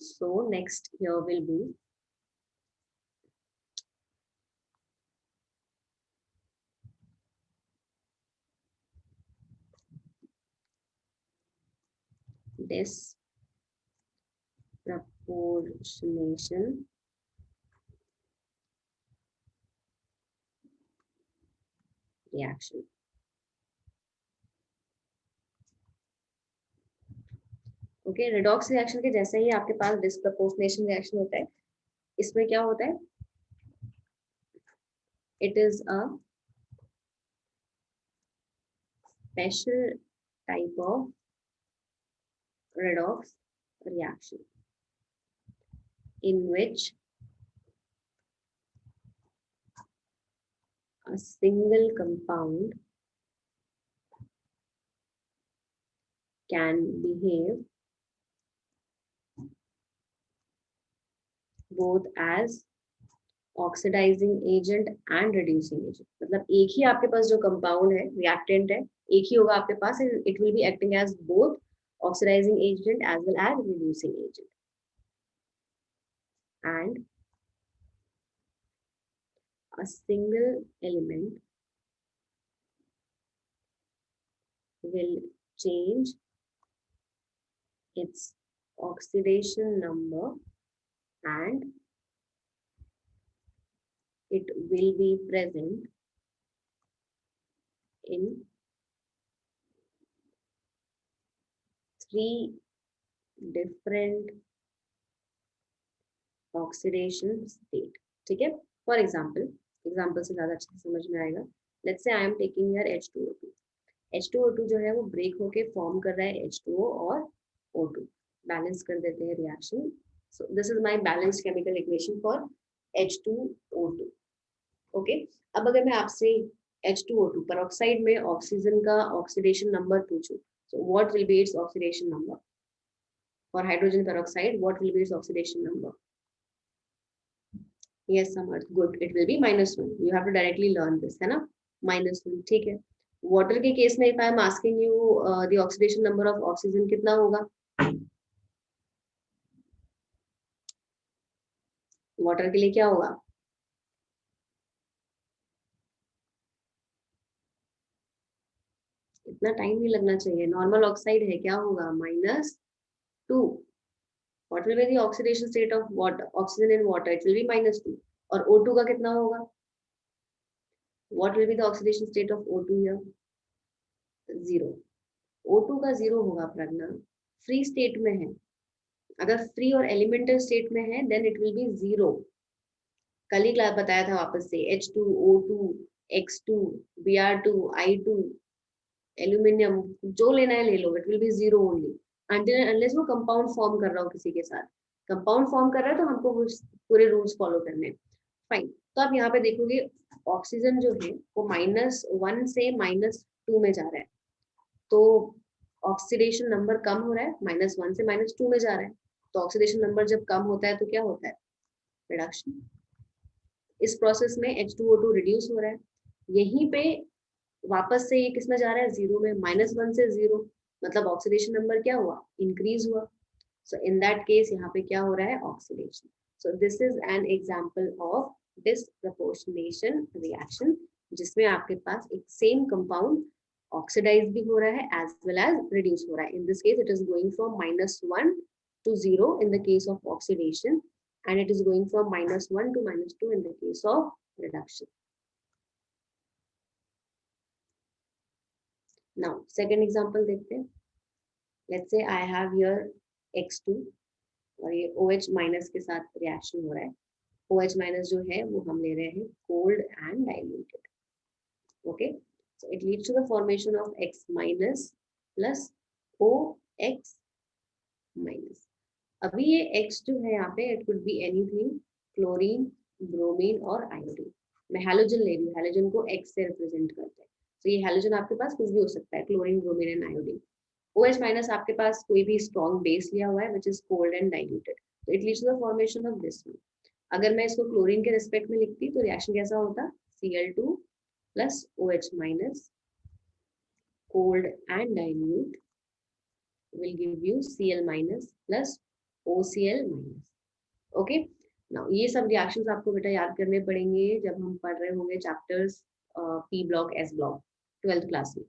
So next here will be disproportionation reaction. Okay, redox reaction के जैसे ही आपके पास disproportionation reaction होता है, इसमें क्या होता है, it is a special type of redox reaction in which a single compound can behave both as oxidising agent and reducing agent. मतलब एक ही आपके पास जो कंपाउंड है, रिएक्टेंट है, एक ही होगा आपके पास, it will be acting as both oxidising agent as well as reducing agent. And a single element will change its oxidation number and it will be present in 3 different oxidation state. ठीक है, for example से ज्यादा अच्छे से समझ में आएगा. Let's say I am taking here H2O2. H2O2 जो है वो ब्रेक होके फॉर्म कर रहा है H2O और O2. बैलेंस कर देते हैं reaction. So this is my balanced chemical equation for H2O2. Okay, अब अगर मैं आपसे H2O2 पेरोक्साइड में ऑक्सीजन का ऑक्सीडेशन नंबर पूछूं, so what will be its oxidation number? For hydrogen peroxide, what will be its oxidation number? Yes, Samarth, good. It will be -1. You have to directly learn this, है ना? -1, ठीक है. Water के case में, if I am asking you the oxidation number of oxygen कितना होगा? Water के लिए क्या होगा? इतना टाइम नहीं लगना चाहिए. नॉर्मल ऑक्साइड है, क्या होगा? -2. What will be the oxidation state of water, oxygen in water? It will be -2. और O2 का कितना होगा? What will be the oxidation state of O2 here? 0. O2 का 0 होगा प्रज्ञा. फ्री स्टेट में है. अगर फ्री और एलिमेंटल स्टेट में है, देन इट विल बी 0. कल ही क्लास बताया था वापस से, H2, O2, X2, Br2, I2, aluminium, जो लेना है ले लो, it will be 0 only until unless वो कंपाउंड फॉर्म कर रहा हो किसी के साथ. कंपाउंड फॉर्म कर रहा है तो हमको पूरे रूल्स फॉलो करने हैं. फाइन. तो आप यहाँ पे देखोगे ऑक्सीजन जो है वो -1 से -2 में जा रहा है. तो ऑक्सीडेशन नंबर कम हो रहा है, -1 से -2 में जा रहा है. तो ऑक्सीडेशन नंबर जब कम होता है तो क्या होता है? रिडक्शन. इस प्रोसेस में H2O2 रिड्यूस हो रहा है. यहीं पे वापस से ये किस में जा रहा है? 0 में. -1 से 0 मतलब ऑक्सीडेशन नंबर क्या हुआ? इंक्रीज हुआ. सो इन दैट केस यहाँ पे क्या हो रहा है? Oxidation. So this is an example of disproportionation reaction, जिसमें आपके पास एक सेम कंपाउंड ऑक्सीडाइज भी हो रहा है एज वेल एज रिड्यूस हो रहा है. In this case it is going from -1 to 0 in the case of oxidation, and it is going from -1 to -2 in the case of reduction. Now second example देखते हैं. Let's say I have here X2 और ये OH minus के साथ reaction हो रहा है. OH minus जो है वो हम ले रहे हैं cold and diluted. Okay, so it leads to the formation of X minus plus OX minus. अभी ये X जो है यहाँ पे, it could be anything, chlorine, bromine और आयोडीन. मैं हैलोजन ले रही हूँ, हैलोजन को X से रिप्रेजेंट करते हैं. तो ये हैलोजन आपके पास कुछ भी हो सकता है, chlorine, bromine and iodine. OH minus आपके पास कोई भी स्ट्रॉन्ग बेस लिया हुआ है, which is cold and diluted. तो it leads to the formation of this one. अगर मैं इसको क्लोरीन के रिस्पेक्ट में लिखती तो रिएक्शन कैसा होता? Cl2 plus OH minus cold and dilute will give you Cl minus plus OCl minus. Okay, now ये सब रिएक्शंस आपको बेटा याद करने पड़ेंगे जब हम पढ़ रहे होंगे chapters P block S block 12th class में।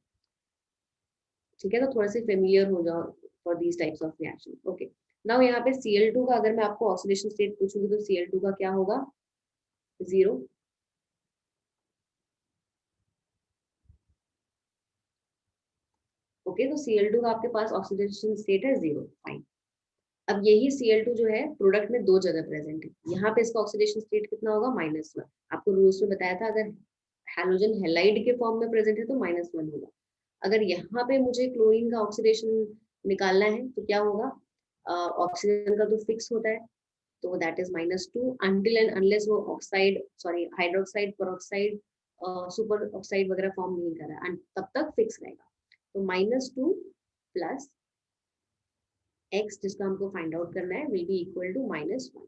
ठीक है, तो थोड़ा सा फेमिलियर हो जाओ for these types of reaction. Okay, now यहाँ पे Cl2 का अगर मैं आपको ऑक्सीडेशन स्टेट पूछूंगी तो Cl2 का क्या होगा? 0। ओके, तो Cl2 का आपके पास ऑक्सीडेशन स्टेट है 0, फाइन। अब यही Cl2 जो है प्रोडक्ट में दो जगह प्रेजेंट है, यहाँ पे इसका ऑक्सीडेशन स्टेट कितना होगा? -1। आपको रूल्स में बताया था अगर हैलोजन हैलाइड के फॉर्म में प्रेजेंट है तो -1 होगा। अगर यहाँ पे मुझे क्लोरीन का ऑक्सीडेशन निकालना है तो क्या होगा? ऑक्सीजन का तो फिक्स होता है, तो that is -2 until and unless वो oxide sorry hydroxide peroxide super oxide वगैरह फॉर्म नहीं कर रहा है, तब तक फिक्स रहेगा। तो -2 प्लस x जिसका हमको फाइंड आउट करना है विल बी इक्वल टू -1।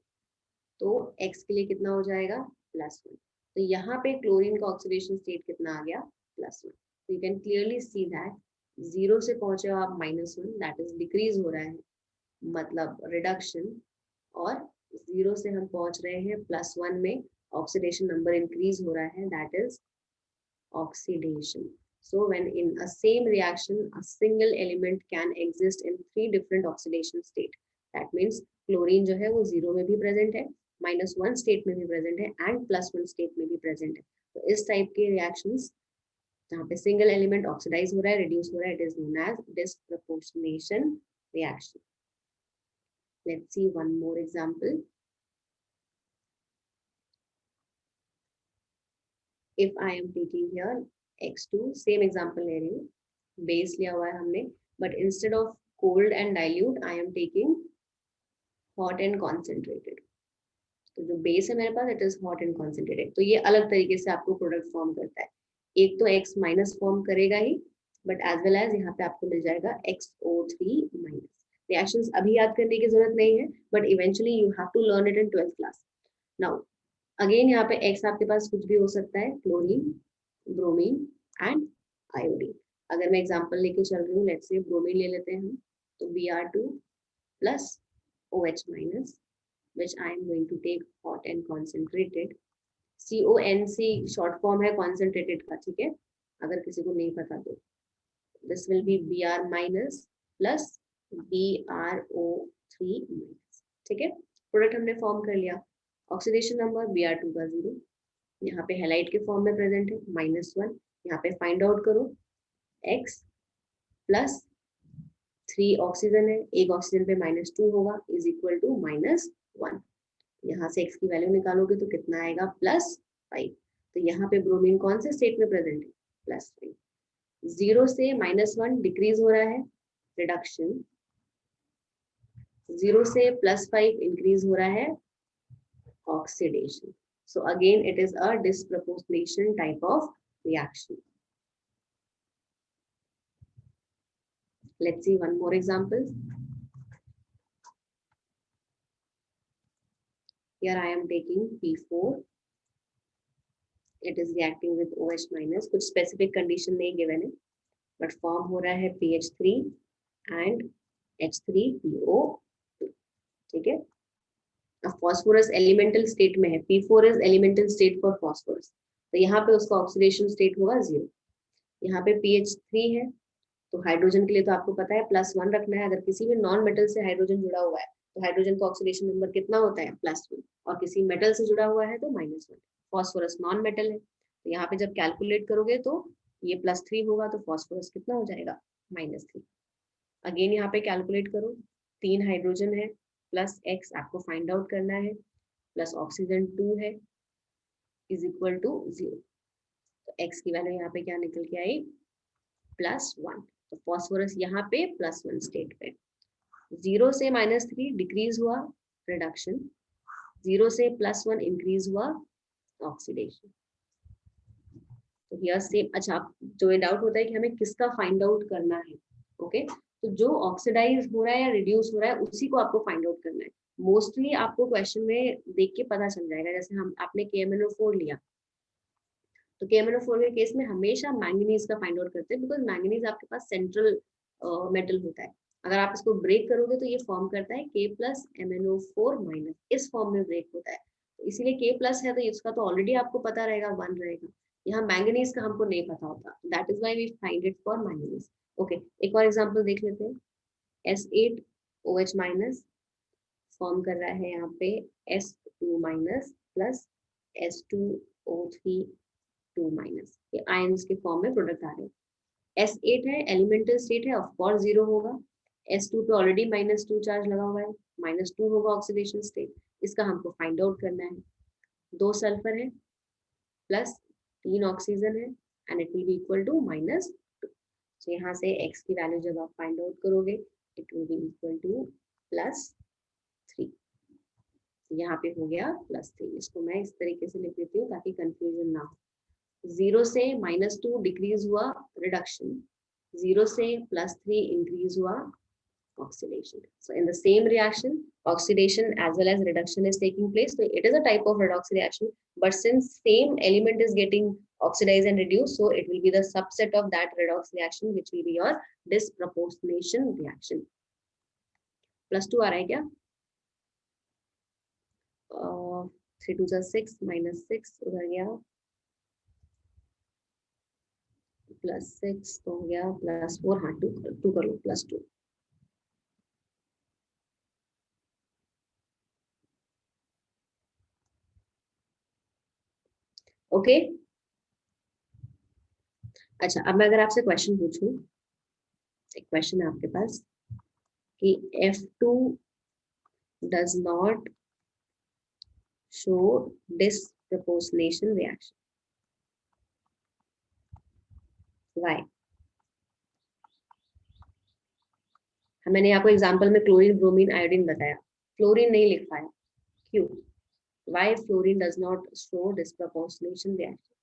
तो x के लिए कितना हो जाएगा? +1। तो यहाँ पे क्लोरीन का ऑक्सीडेशन स्टेट कितना आ गया? +1। तो you can clearly see that 0 से पहुंचे हो आप -1, दैट इज डिक्रीज हो रहा है, मतलब रिडक्शन। और 0 से हम पहुंच रहे हैं +1 में, ऑक्सीडेशन नंबर इंक्रीज हो रहा है, that is oxidation. So when in a same reaction, a single element can exist in 3 different oxidation state. That means chlorine जो है वो 0 में भी present है, -1 state में भी present है and +1 state में भी present है। तो इस type के reactions जहाँ पे single element oxidize हो रहा है, reduce हो रहा है, it is known as disproportionation reaction. Let's see one more example. If I am taking here x2, same example ले रही हूँ, बेस लिया हुआ है हमने, but instead of cold and dilute I am taking hot and concentrated. तो जो base है मेरे पास it is hot and concentrated, तो ये अलग तरीके से आपको प्रोडक्ट फॉर्म करता है। एक तो x माइनस फॉर्म करेगा ही, बट एज वेल एज यहाँ पे आपको मिल जाएगा XO3 माइनस। रिएक्शंस अभी याद करने की जरूरत नहीं है, but eventually you have to learn it in 12th class. Now again यहाँ पे x आपके पास कुछ भी हो सकता है, क्लोरीन, ब्रोमीन एंड आयोडीन। अगर मैं एग्जांपल लेके चल रही हूँ, लेट्स से ब्रोमीन ले लेते हैं हम, तो Br2 plus OH minus, which I am going to take hot and concentrated. CONC short form है concentrated का, ठीक है, अगर किसी को नहीं पता तो this will be Br minus plus BrO3 minus, ठीक है। प्रोडक्ट हमने फॉर्म कर लिया, ऑक्सीडेशन नंबर Br2 का 0, यहाँ पे हैलाइड के फॉर्म में प्रेजेंट है -1, यहाँ पे फाइंड आउट करो x प्लस 3 ऑक्सीजन है, एक ऑक्सीजन पे -2 होगा, इज इक्वल टू -1। यहाँ से x की वैल्यू निकालोगे तो कितना आएगा? +5। तो यहाँ पे ब्रोमीन कौन से स्टेट में प्रेजेंट है? +5। 0 से -1 डिक्रीज हो रहा है, रिडक्शन। 0 से +5 इंक्रीज हो रहा है, oxidation. So again it is a disproportionation type of reaction. Let's see one more example. Here I am taking P4. It is reacting with OH minus. कुछ specific condition नहीं given है, but form हो रहा है PH3 and H3PO2. ठीक है। अब phosphorus elemental state में है, P4 is elemental state for phosphorus, तो यहाँ पे उसका ऑक्सीडेशन स्टेट होगा 0। यहाँ पे PH3 है, तो हाइड्रोजन के लिए तो आपको पता है +1 रखना है। अगर किसी भी नॉन मेटल से हाइड्रोजन जुड़ा हुआ है तो हाइड्रोजन का ऑक्सीडेशन नंबर कितना होता है? +1। और किसी मेटल से जुड़ा हुआ है तो -1। फॉस्फोरस नॉन मेटल है, तो यहाँ पे जब कैलकुलेट करोगे तो ये +3 होगा, तो फॉस्फोरस कितना हो जाएगा? -3। अगेन यहाँ पे कैलकुलेट करो, 3 हाइड्रोजन है प्लस x आपको फाइंड आउट करना है, प्लस ऑक्सीजन 2 है, इज इक्वल टू 0। तो x की वैल्यू यहाँ पे क्या निकल के आई? +1। तो फॉस्फोरस यहाँ पे +1 स्टेट पे, 0 से -3 डिक्रीज हुआ, रिडक्शन। 0 से +1 इंक्रीज हुआ, ऑक्सीडेशन। तो हियर सेम। अच्छा, जो ये डाउट होता है कि हमें किसका फाइंड आउट करना है, ओके, तो जो ऑक्सीडाइज हो रहा है या रिड्यूस हो रहा है उसी को आपको फाइंड आउट करना है। मोस्टली आपको क्वेश्चन में देख के पता चल जाएगा, जैसे हम आपने KMnO4 लिया, तो KMnO4 के केस में हमेशा मैंगनीज का फाइंड आउट करते हैं, बिकॉज मैंगनीज आपके पास सेंट्रल मेटल होता है। अगर आप इसको ब्रेक करोगे तो ये फॉर्म करता है K+MnO4-, इस फॉर्म में ब्रेक होता है, तो इसीलिए K+ है तो इसका तो ऑलरेडी आपको पता रहेगा 1 रहेगा। यहाँ मैंगनीज का हमको नहीं पता होता, that is why we find it for manganese. Okay, एक और एग्जांपल देख लेते हैं। S8OH- फॉर्म कर रहा है यहाँ पे S2- प्लस S2O3 ये आयंस के फॉर्म में प्रोडक्ट आ रहे हैं। S8 है, एलिमेंटल स्टेट है, ऑफकोर्स 0 होगा। S2 पे ऑलरेडी -2 चार्ज लगा हुआ है, -2 होगा ऑक्सीडेशन स्टेट। इसका हमको फाइंड आउट करना है। 2 सल्फर है प्लस 3 ऑक्सीजन है and it will be equal to -2। तो यहाँ से x की वैल्यू जब आप फाइंड आउट करोगे it will be equal to +3। यहाँ पे हो गया +3। इसको मैं इस तरीके से लिख देती हूँ ताकि कंफ्यूजन ना हो। 0 से -2 डिक्रीज हुआ, रिडक्शन। 0 से +3 इंक्रीज हुआ, oxidation. So in the same reaction, oxidation as well as reduction is taking place. So it is a type of redox reaction, but since same element is getting oxidized and reduced, so it will be the subset of that redox reaction, which will be your disproportionation reaction. +2 आ रहा है क्या? 3 2 6 -6 उधर गया, +6 तो हो गया +4, हाँ 2 कर लो, +2। ओके, अच्छा अब मैं अगर आपसे क्वेश्चन पूछूं, एक क्वेश्चन है आपके पास कि F2 does not show disproportionation reaction. Why? मैंने आपको एग्जांपल में क्लोरीन, ब्रोमीन, आयोडीन बताया, फ्लोरीन नहीं लिख पाया, क्यों? Why fluorine does not show disproportionation reaction?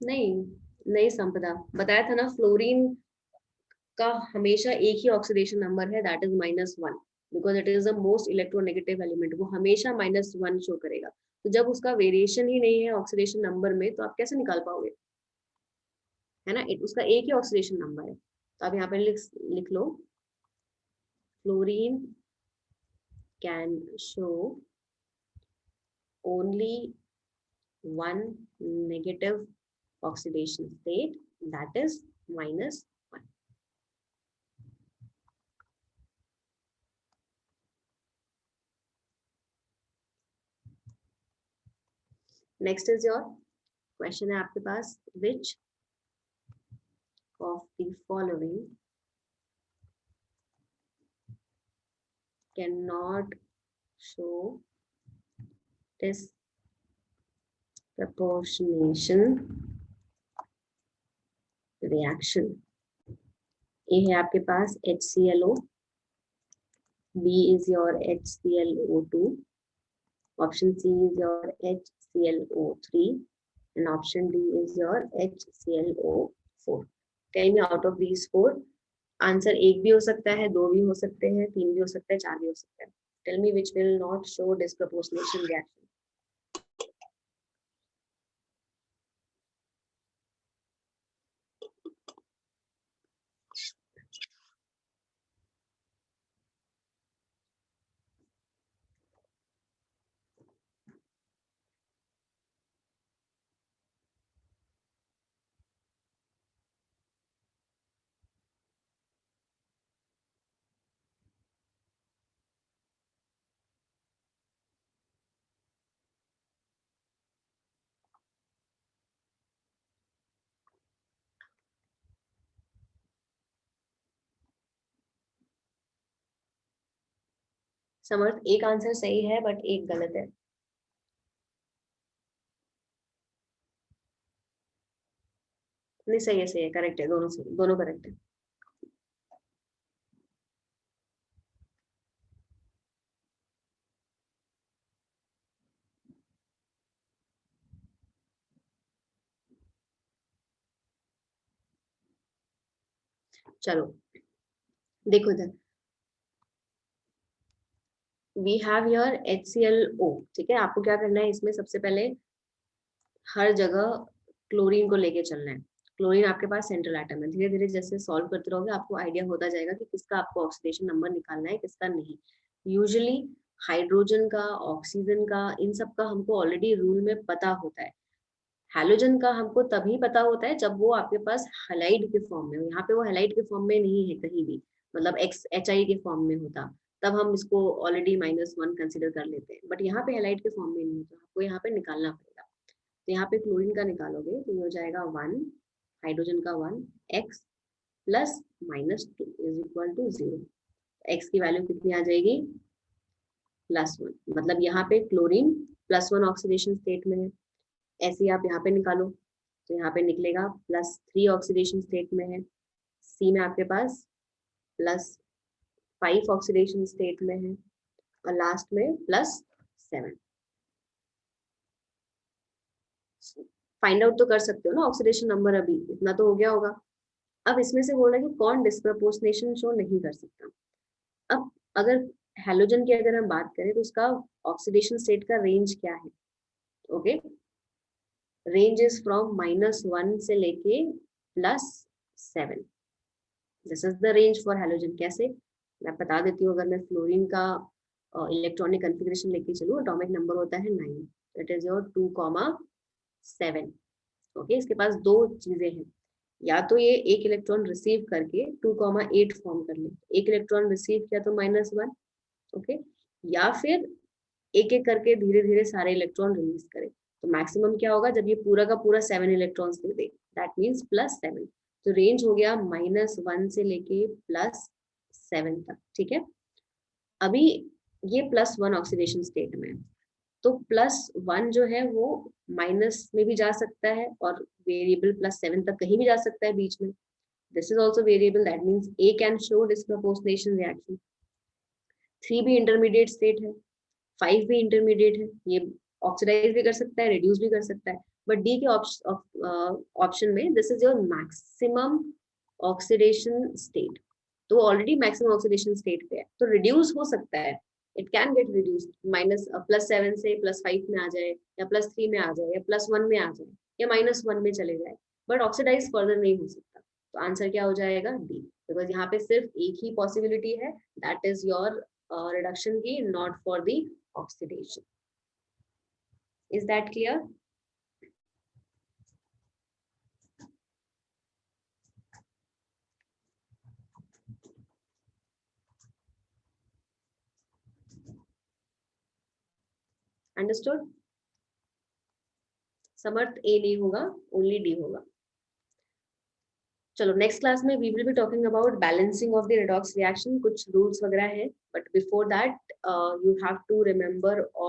नहीं, नहीं संपदा, बताया था ना, फ्लोरीन का हमेशा एक ही ऑक्सीडेशन नंबर है, that is -1, because it is the most electronegative element, वो हमेशा -1 शो करेगा। तो जब उसका वेरिएशन ही नहीं है ऑक्सीडेशन नंबर में, तो आप कैसे निकाल पाओगे, है ना? उसका एक ही ऑक्सीडेशन नंबर है। तो आप यहाँ पे लिख लो, fluorine can show only one negative oxidation state, that is -1. Next is your question है आपके पास, which of the following cannot show disproportionation reaction? A है आपके पास HClO, B is your HClO2, option C is your HClO3, and option D is your HClO4. Tell me out of these four, answer एक भी हो सकता है, 2 भी हो सकते हैं, 3 भी हो सकता है, 4 भी हो सकता है। Tell me which will not show disproportionation reaction. Samarth, एक आंसर सही है बट एक गलत है। नहीं सही है, करेक्ट है, दोनों सही, दोनों करेक्ट है। चलो देखो इधर, वी हैव हियर HClO, ठीक है। आपको क्या करना है इसमें, सबसे पहले हर जगह क्लोरीन को लेके चलना है। क्लोरीन आपके पास सेंट्रल एटम है। धीरे धीरे जैसे सॉल्व करते रहोगे आपको आइडिया होता जाएगा कि किसका आपको ऑक्सीडेशन नंबर निकालना है, किसका नहीं। यूजुअली हाइड्रोजन का, ऑक्सीजन का, इन सब का हमको ऑलरेडी रूल में पता होता है। हैलोजन का हमको तभी पता होता है जब वो आपके पास हैलाइड के फॉर्म में हो। यहाँ पे वो हैलाइड के फॉर्म में नहीं है कहीं भी, मतलब XHI के फॉर्म में होता तब हम इसको ऑलरेडी -1 कंसिडर कर लेते हैं, बट यहाँ पे हैलाइड के फॉर्म में नहीं होता, आपको यहाँ पे निकालना पड़ेगा। तो यहाँ पे क्लोरीन का निकालोगे तो ये हो जाएगा 1, हाइड्रोजन का 1, x plus -2 is equal to 0। x की वैल्यू कितनी आ जाएगी, +1। मतलब यहाँ पे क्लोरीन +1 ऑक्सीडेशन स्टेट में है। ऐसे ही आप यहाँ पे निकालो तो यहाँ पे निकलेगा +3 ऑक्सीडेशन स्टेट में है। सी में आपके पास +5 ऑक्सीडेशन स्टेट में है और लास्ट में +7। फाइंड आउट तो कर सकते हो ना ऑक्सीडेशन नंबर, अभी इतना तो हो गया होगा। अब इसमें से बोल रहा है कि कौन डिस्प्रपोर्शनेशन शो नहीं कर सकता। अब अगर हैलोजन की अगर हम बात करें तो उसका ऑक्सीडेशन स्टेट का रेंज क्या है, ओके। रेंज इज फ्रॉम -1 से लेके +7। This is the range for halogen. कैसे, मैं बता देती हूँ। अगर मैं फ्लोरीन का इलेक्ट्रॉनिक कन्फिग्रेशन लेके चलूँ, एटॉमिक नंबर होता है 9, इट इज योर 2,7। ओके, इसके पास दो चीजें हैं, या तो ये एक इलेक्ट्रॉन रिसीव करके 2,8 फॉर्म कर ले। एक इलेक्ट्रॉन रिसीव किया तो -1, ओके, या फिर एक एक करके धीरे धीरे सारे इलेक्ट्रॉन रिलीज करे। तो मैक्सिमम क्या होगा जब ये पूरा का पूरा 7 electrons they they, that means +7। तो रेंज हो गया -1 से लेके +7 तक, ठीक है। अभी ये +1 ऑक्सीडेशन स्टेट में, तो +1 जो है वो माइनस में भी जा सकता है और वेरिएबल +7 तक कहीं भी जा सकता है बीच में। This is also variable, that means A can show disproportionation reaction. 3 भी इंटरमीडिएट स्टेट है, 5 भी इंटरमीडिएट है, ये ऑक्सीडाइज भी कर सकता है, रिड्यूस भी कर सकता है। बट डी के ऑप्शन में this is your maximum oxidation state, तो ऑलरेडी मैक्सिमम ऑक्सीडेशन स्टेट पे है, तो रिड्यूस हो सकता है। इट कैन गेट रिड्यूस, +7 से +5 में आ जाए, या +3 में आ जाए, या +1 में आ जाए, या -1 में चले जाए, बट ऑक्सीडाइज फर्दर नहीं हो सकता। तो आंसर क्या हो जाएगा, डी। बिकॉज यहाँ पे सिर्फ एक ही पॉसिबिलिटी है, that is your reduction key, not for the oxidation. Is that clear? Understood? Samarth A नहीं होगा, ओनली डी होगा। चलो नेक्स्ट क्लास में we will be talking about balancing of the redox reaction, कुछ रूल्स वगैरह है, but before that you have to remember all